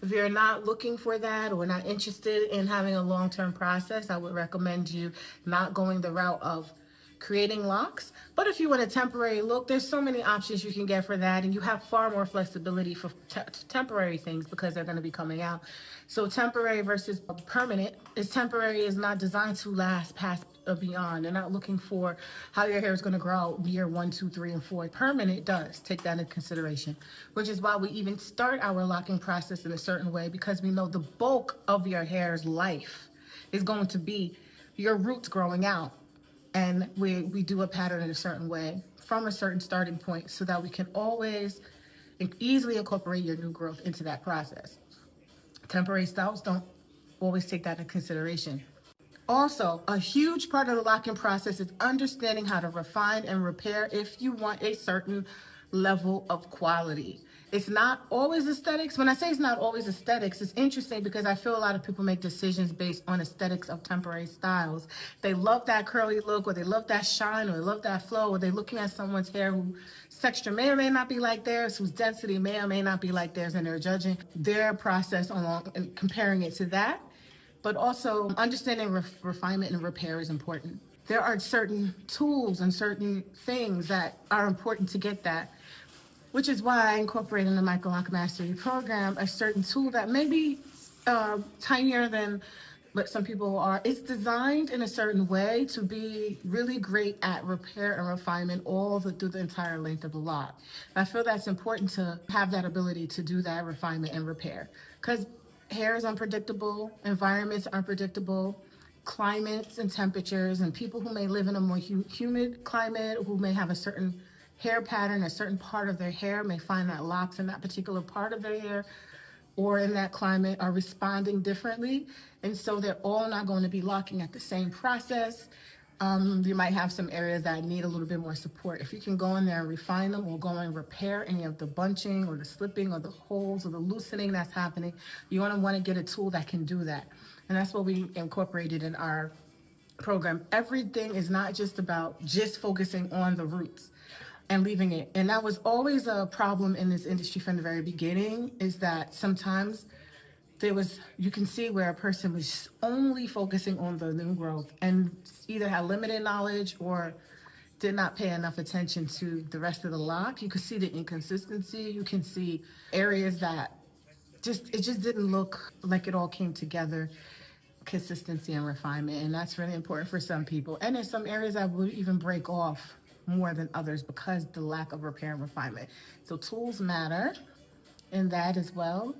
If you're not looking for that or not interested in having a long-term process, I would recommend you not going the route of creating locks. But if you want a temporary look, there's so many options you can get for that, and you have far more flexibility for temporary things because they're going to be coming out. So temporary versus permanent is temporary is not designed to last past or beyond. They're not looking for how your hair is going to grow out year 1, 2, 3, and 4. Permanent does take that into consideration, which is why we even start our locking process in a certain way, because we know the bulk of your hair's life is going to be your roots growing out, and we do a pattern in a certain way from a certain starting point so that we can always easily incorporate your new growth into that process. Temporary styles don't always take that into consideration. Also, a huge part of the locking process is understanding how to refine and repair if you want a certain level of quality. It's not always aesthetics. When I say it's not always aesthetics, it's interesting because I feel a lot of people make decisions based on aesthetics of temporary styles. They love that curly look, or they love that shine, or they love that flow, or they're looking at someone's hair whose texture may or may not be like theirs, whose density may or may not be like theirs, and they're judging their process along and comparing it to that. But also understanding refinement and repair is important. There are certain tools and certain things that are important to get that, which is why I incorporate in the Micro Lock Mastery program a certain tool that may be tinier than what some people are. It's designed in a certain way to be really great at repair and refinement through the entire length of the lock. I feel that's important to have that ability to do that refinement and repair, because hair is unpredictable, environments are unpredictable, climates and temperatures, and people who may live in a more humid climate, who may have a certain hair pattern, a certain part of their hair may find that locks in that particular part of their hair or in that climate are responding differently. And so they're all not going to be locking at the same process. You might have some areas that need a little bit more support. If you can go in there and refine them, or go and repair any of the bunching or the slipping or the holes or the loosening that's happening, you want to get a tool that can do that. And that's what we incorporated in our program. Everything is not just about just focusing on the roots and leaving it. And that was always a problem in this industry from the very beginning, is that sometimes you can see where a person was only focusing on the new growth and either had limited knowledge or did not pay enough attention to the rest of the lock. You could see the inconsistency. You can see areas that it just didn't look like it all came together. Consistency and refinement, and that's really important for some people. And there's some areas that would even break off more than others because the lack of repair and refinement. So tools matter in that as well.